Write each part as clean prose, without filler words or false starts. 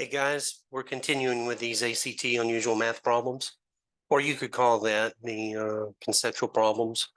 Hey guys, we're continuing with these ACT unusual math problems, or you could call that the conceptual problems.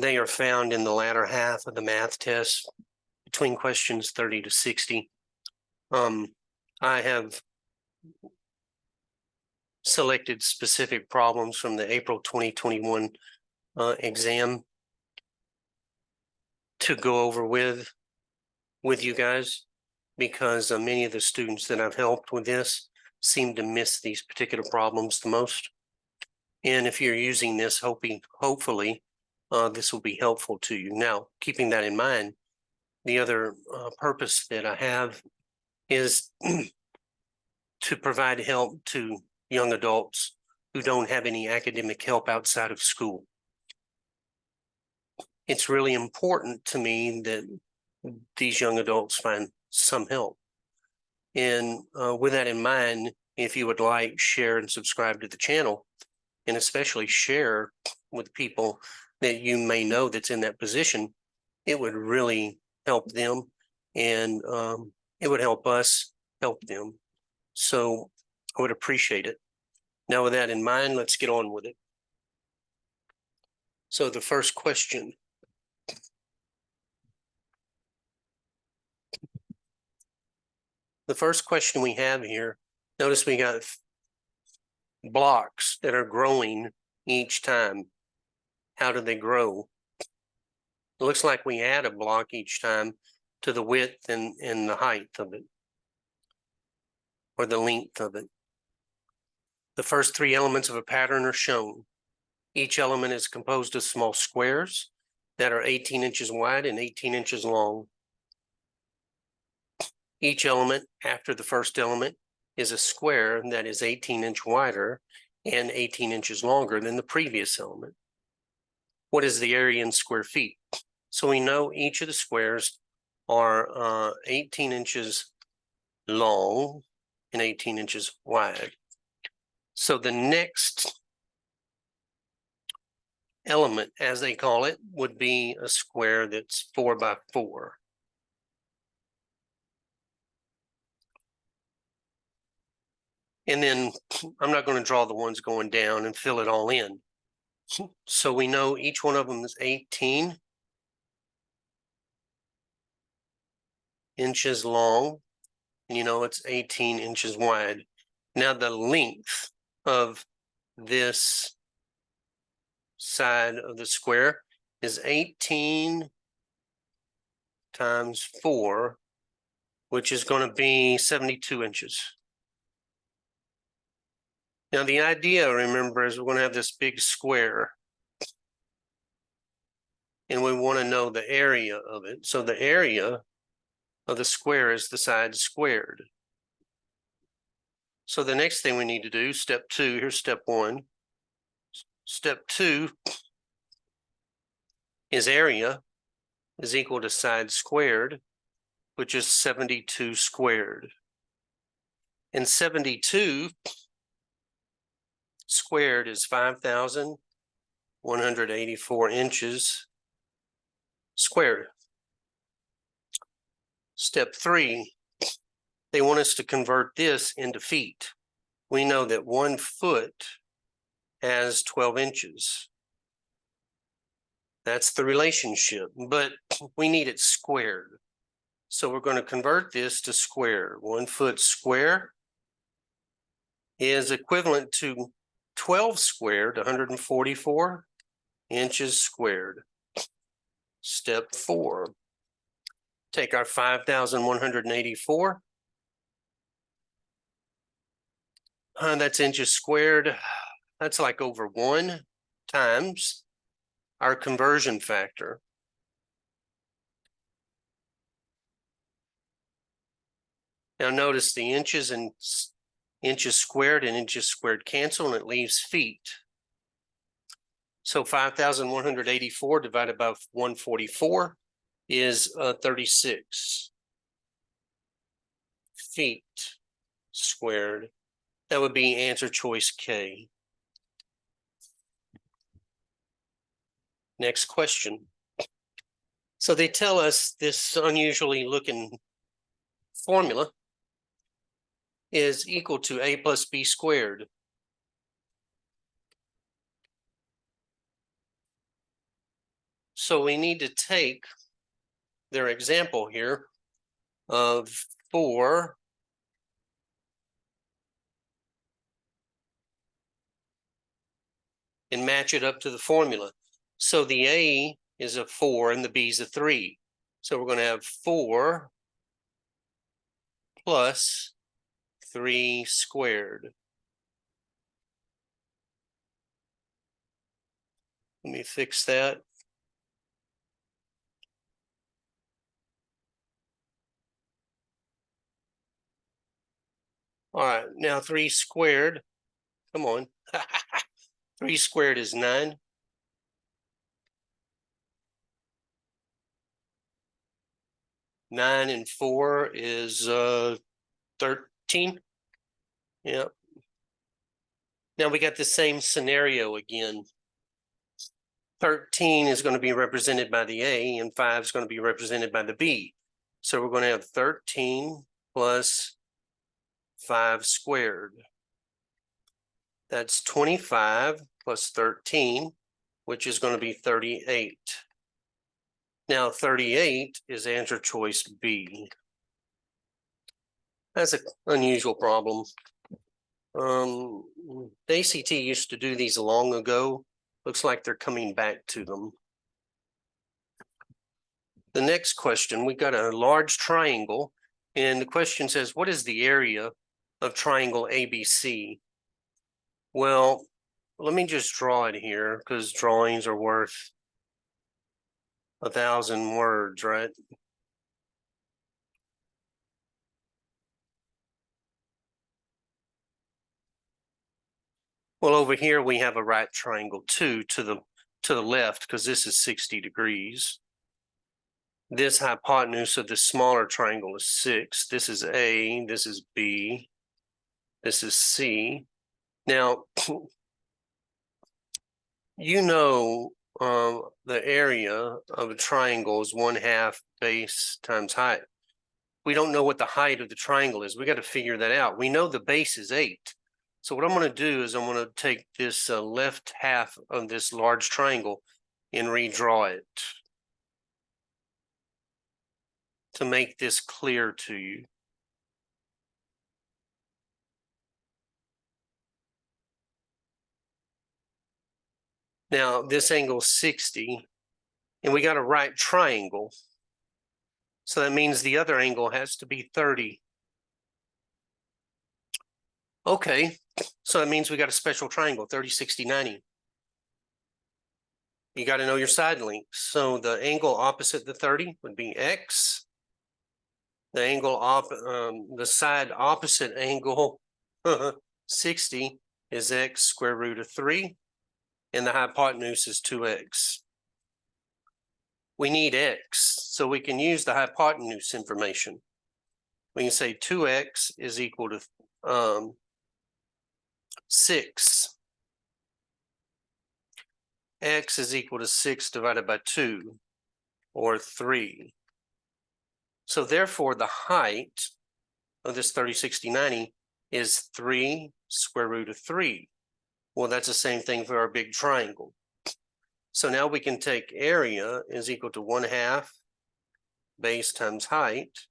They are found in the latter half of the math test between questions 30 to 60. I have selected specific problems from the April 2021 exam to go over with you guys, because many of the students that I've helped with this seem to miss these particular problems the most. And if you're using this, hopefully, this will be helpful to you. Now, keeping that in mind, the other purpose that I have is to provide help to young adults who don't have any academic help outside of school. It's really important to me that these young adults find some help. And with that in mind, if you would like, share and subscribe to the channel, and especially share with people that you may know that's in that position, it would really help them, and it would help us help them. So I would appreciate it. Now, with that in mind, let's get on with it. So the first question. The first question we have here, notice we got blocks that are growing each time. How do they grow? It looks like we add a block each time to the width and the height of it, or the length of it. The first three elements of a pattern are shown. Each element is composed of small squares that are 18 inches wide and 18 inches long. Each element after the first element is a square that is 18-inch wider and 18 inches longer than the previous element. What is the area in square feet? So we know each of the squares are 18 inches long and 18 inches wide. So the next element, as they call it, would be a square that's 4 by 4. And then I'm not going to draw the ones going down and fill it all in. So we know each one of them is 18 inches long, and you know it's 18 inches wide. Now the length of this side of the square is 18 times 4, which is going to be 72 inches. Now the idea, remember, is we're going to have this big square, and we want to know the area of it. So the area of the square is the side squared. So the next thing we need to do, step 2, here's step 1. Step 2 is area is equal to side squared, which is 72 squared. And 72 squared is 5,184 inches squared. Step 3, they want us to convert this into feet. We know that 1 foot has 12 inches. That's the relationship, but we need it squared. So we're going to convert this to square. 1 foot square is equivalent to 12 squared, 144 inches squared. Step 4, take our 5,184. That's inches squared. That's like over 1 times our conversion factor. Now notice the inches and inches squared and inches squared cancel, and it leaves feet. So 5,184 divided by 144 is 36 feet squared. That would be answer choice K. Next question. So they tell us this unusually looking formula is equal to a plus b squared. So we need to take their example here of 4 and match it up to the formula. So the a is a 4 and the b is a 3. So we're going to have 4 plus 3 squared. Let me fix that. All right, now 3 squared. Come on. 3 squared is 9. 9 and 4 is 13. Yep. Now we got the same scenario again. 13 is going to be represented by the A and 5 is going to be represented by the B. So we're going to have 13 plus 5 squared. That's 25 plus 13, which is going to be 38. Now 38 is answer choice B. That's an unusual problem. The ACT used to do these long ago. Looks like they're coming back to them. The next question, we got a large triangle, and the question says, what is the area of triangle ABC? Well, let me just draw it here because drawings are worth 1,000 words, right? Well, over here we have a right triangle too to the left because this is 60 degrees. This hypotenuse of the smaller triangle is 6. This is A, this is B, this is C. Now, you know the area of a triangle is 1/2 base times height. We don't know what the height of the triangle is. We got to figure that out. We know the base is 8. So what I'm going to do is I'm going to take this left half of this large triangle and redraw it to make this clear to you. Now this angle is 60 and we got a right triangle. So that means the other angle has to be 30. Okay, so that means we got a special triangle, 30, 60, 90. You got to know your side lengths. So the angle opposite the 30 would be X. The angle the side opposite angle 60 is X square root of 3, and the hypotenuse is 2X. We need X, so we can use the hypotenuse information. We can say 2X is equal to 6. X is equal to 6 divided by 2, or 3. So therefore, the height of this 30, 60, 90 is 3 square root of 3. Well, that's the same thing for our big triangle. So now we can take area is equal to 1/2 base times height.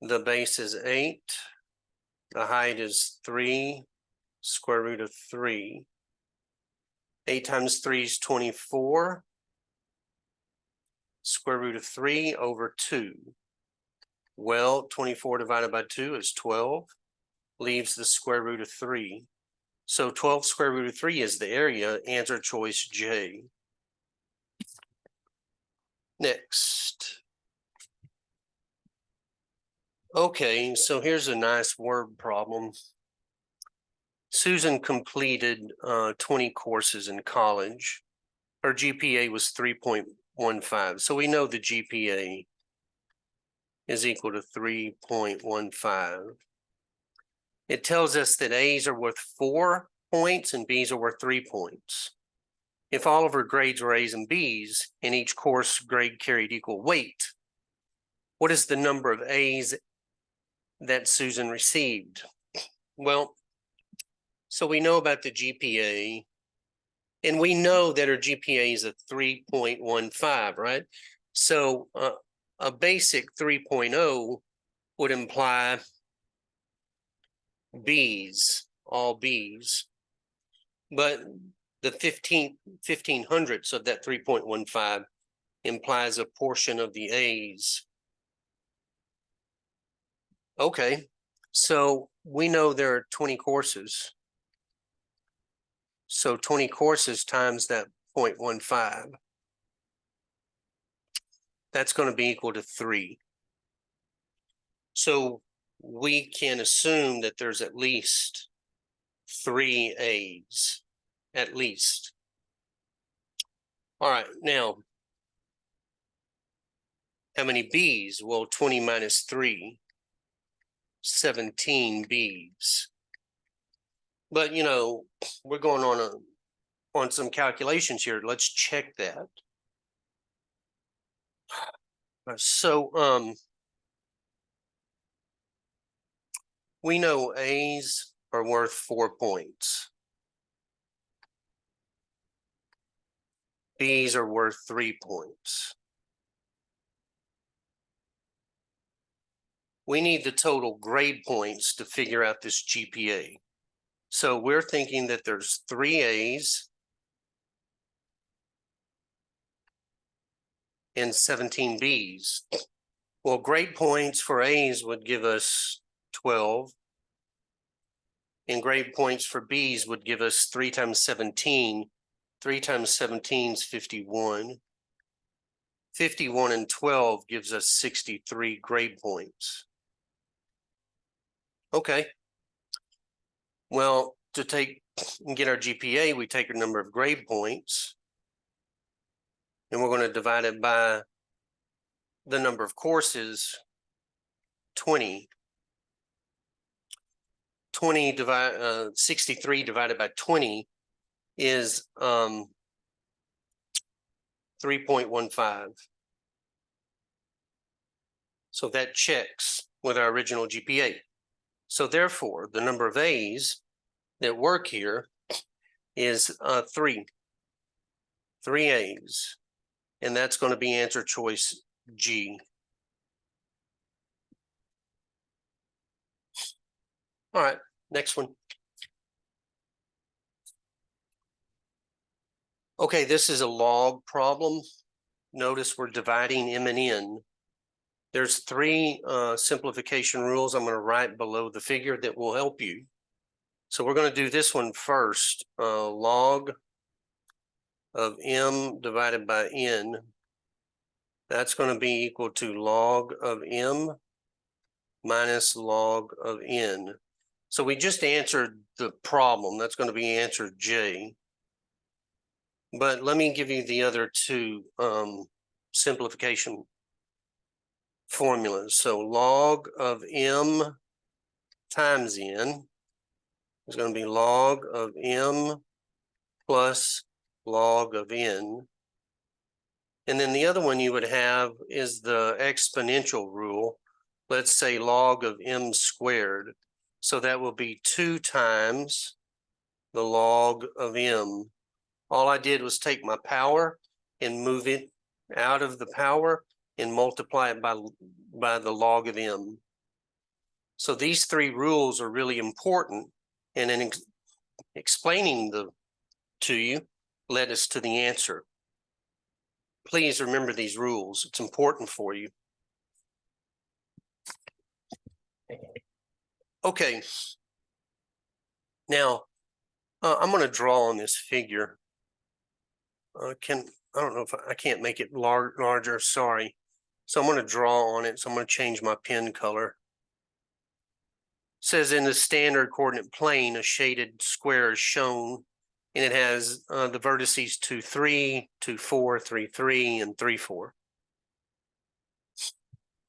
The base is 8. The height is 3 square root of 3. 8 times 3 is 24. Square root of 3 over 2. Well, 24 divided by 2 is 12. Leaves the square root of 3. So 12 square root of 3 is the area. Answer choice J. Next. Okay, so here's a nice word problem. Susan completed 20 courses in college. Her GPA was 3.15. So we know the GPA is equal to 3.15. It tells us that A's are worth 4 points and B's are worth 3 points. If all of her grades were A's and B's, and each course grade carried equal weight, what is the number of A's that Susan received? Well, so we know about the GPA, and we know that her GPA is a 3.15, right? So a basic 3.0 would imply B's, all B's. But the 1500ths of that 3.15 implies a portion of the A's. Okay, so we know there are 20 courses. So 20 courses times that 0.15. That's going to be equal to 3. So we can assume that there's at least 3 A's, at least. All right, now, how many B's? Well, 20 minus 3, 17 B's. But, you know, we're going on some calculations here. Let's check that. So, we know A's are worth 4 points. B's are worth 3 points. We need the total grade points to figure out this GPA. So we're thinking that there's 3 A's and 17 B's. Well, grade points for A's would give us 12. And grade points for B's would give us 3 times 17. 3 times 17 is 51. 51 and 12 gives us 63 grade points. Okay. Well, to take and get our GPA, we take our number of grade points, and we're going to divide it by the number of courses, 20. 63 divided by 20 is 3.15. So that checks with our original GPA. So therefore, the number of A's that work here is 3. 3 A's. And that's going to be answer choice G. All right, next one. Okay, this is a log problem. Notice we're dividing M and N. There's 3 simplification rules I'm going to write below the figure that will help you. So we're going to do this one first. Log of M divided by N. That's going to be equal to log of M minus log of N. So we just answered the problem. That's going to be answer J. But let me give you the other 2 simplification formulas. So log of M times N is going to be log of M plus log of N. And then the other one you would have is the exponential rule. Let's say log of M squared. So that will be 2 times the log of M. All I did was take my power and move it out of the power and multiply it by the log of M. So these 3 rules are really important, and in explaining them to you led us to the answer. Please remember these rules. It's important for you. Okay. Now, I'm going to draw on this figure. I don't know if I can't make it larger, sorry. So I'm going to draw on it. So I'm going to change my pen color. It says in the standard coordinate plane, a shaded square is shown, and it has the vertices 2, 3, 2, 4, 3, 3, and 3, 4.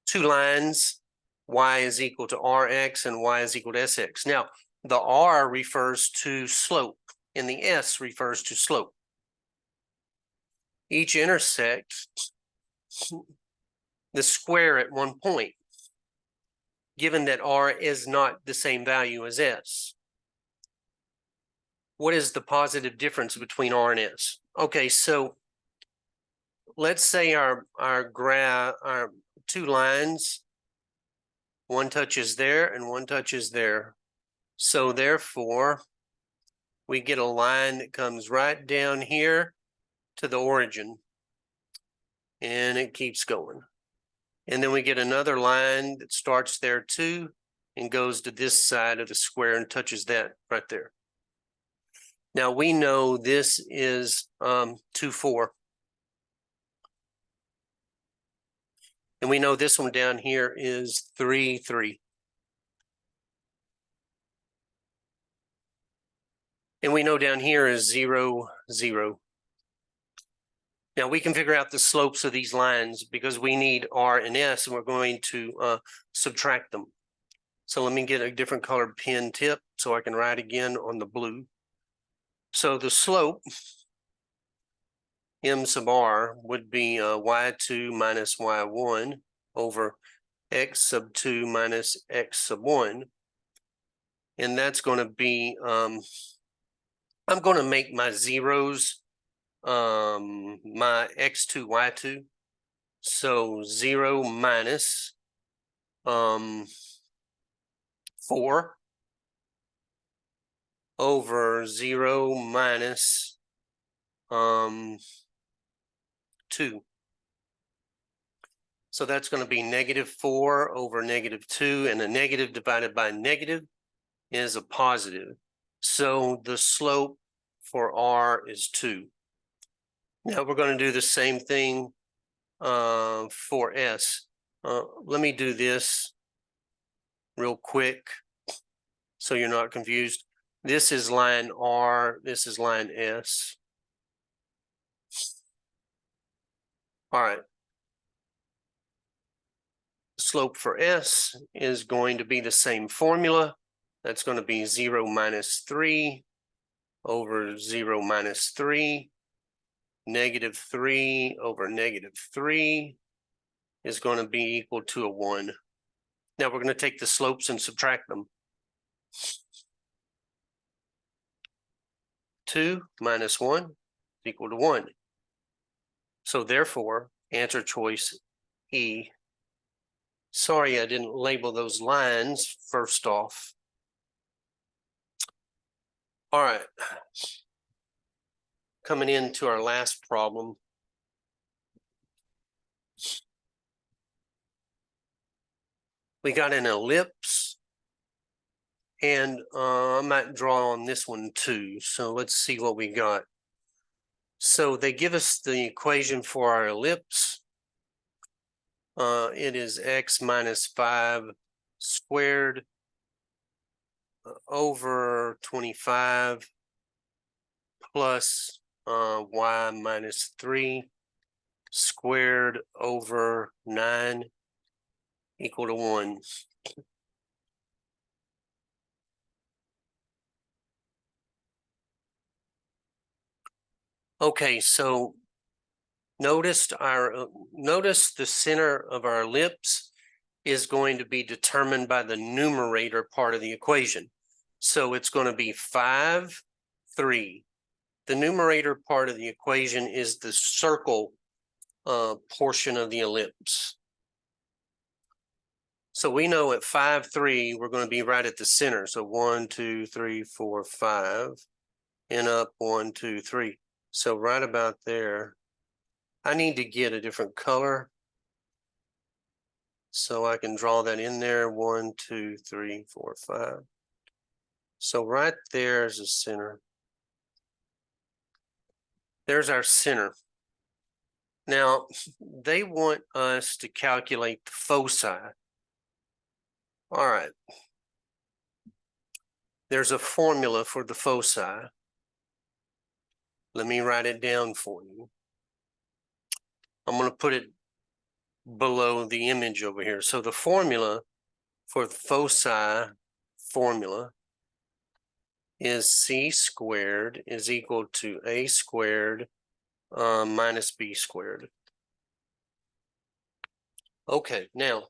2 lines, y is equal to rx and y is equal to sx. Now, the r refers to slope, and the s refers to slope. Each intersect the square at one point. given that R is not the same value as S. What is the positive difference between R and S? Okay, so let's say our two lines, one touches there and one touches there. So therefore, we get a line that comes right down here to the origin, and it keeps going. And then we get another line that starts there too and goes to this side of the square and touches that right there. Now we know this is 2, 4. And we know this one down here is 3, 3. And we know down here is 0, 0. Now we can figure out the slopes of these lines because we need R and S, and we're going to subtract them. So let me get a different colored pen tip so I can write again on the blue. So the slope, M sub R, would be y2 minus y1 over x sub 2 minus x sub 1. And that's going to be, I'm going to make my zeros my x2, y2. So 0 minus 4 over 0 minus 2. So that's going to be -4 over -2, and a negative divided by negative is a positive. So the slope for R is 2. Now we're going to do the same thing for S. Let me do this real quick so you're not confused. This is line R, this is line S. All right. The slope for S is going to be the same formula. That's going to be 0 minus 3 over 0 minus 3. -3 over -3 is going to be equal to a 1. Now we're going to take the slopes and subtract them. 2 minus 1 is equal to 1. So therefore, answer choice E. Sorry, I didn't label those lines first off. All right. Coming into our last problem. We got an ellipse, and I might draw on this one too. So let's see what we got. So they give us the equation for our ellipse. It is x minus 5 squared over 25 plus y minus 3 squared over 9 equal to 1. Okay, so notice the center of our ellipse is going to be determined by the numerator part of the equation. So it's going to be 5, 3. The numerator part of the equation is the circle portion of the ellipse. So we know at 5, 3, we're going to be right at the center. So 1, 2, 3, 4, 5, and up 1, 2, 3. So right about there. I need to get a different color so I can draw that in there. 1, 2, 3, 4, 5. So right there is the center. There's our center. Now, they want us to calculate the foci. All right. There's a formula for the foci. Let me write it down for you. I'm going to put it below the image over here. So the formula for the foci formula is c squared is equal to a squared minus b squared. Okay, now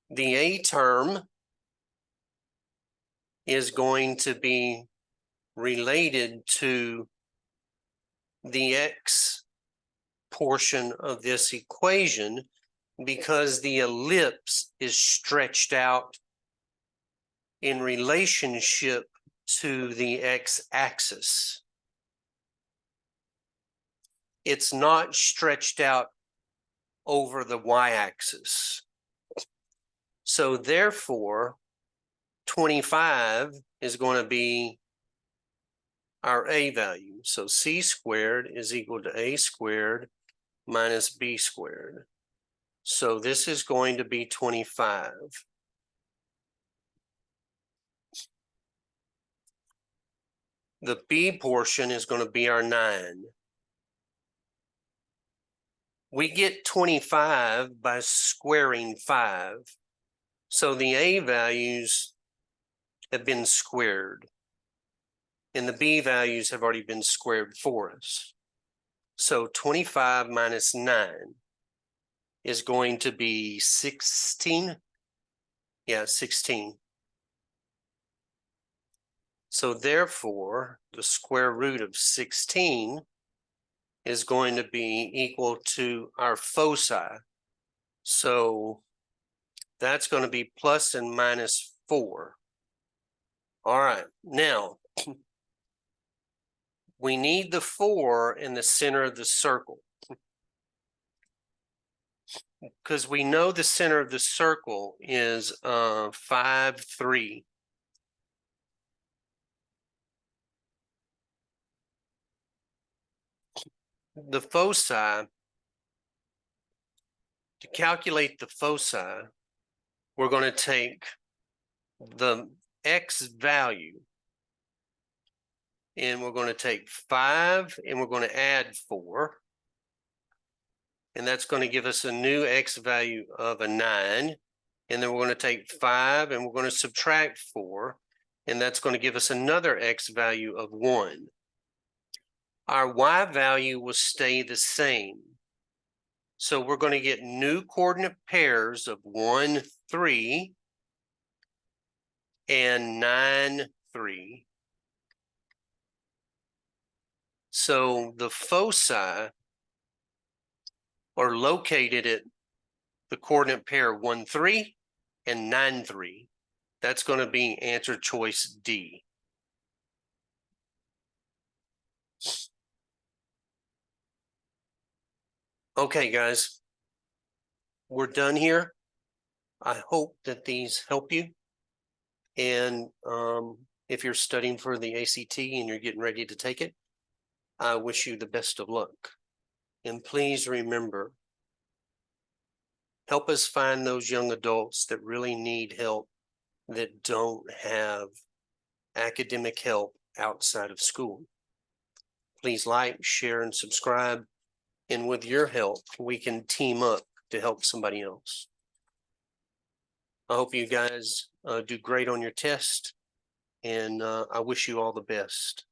The A term is going to be related to the X portion of this equation because the ellipse is stretched out in relationship to the x-axis. It's not stretched out over the y-axis. So therefore, 25 is going to be our A value. So C squared is equal to A squared minus B squared. So this is going to be 25. The B portion is going to be our 9. We get 25 by squaring 5. So the A values have been squared, and the B values have already been squared for us. So 25 minus 9 is going to be 16. Yeah, 16. So therefore, the square root of 16 is going to be equal to our foci. So that's going to be plus and minus 4. All right, now we need the 4 in the center of the circle, because we know the center of the circle is 5, 3. The foci, to calculate the foci, we're going to take the x value, and we're going to take 5, and we're going to add 4. And that's going to give us a new x value of a 9. And then we're going to take 5, and we're going to subtract 4. And that's going to give us another x value of 1. Our y value will stay the same. So we're going to get new coordinate pairs of 1, 3, and 9, 3. So the foci are located at the coordinate pair 1, 3 and 9, 3. That's going to be answer choice D. Okay, guys, we're done here. I hope that these help you. And if you're studying for the ACT and you're getting ready to take it, I wish you the best of luck. And please remember, help us find those young adults that really need help, that don't have academic help outside of school. Please like, share, and subscribe. And with your help, we can team up to help somebody else. I hope you guys do great on your test, and I wish you all the best.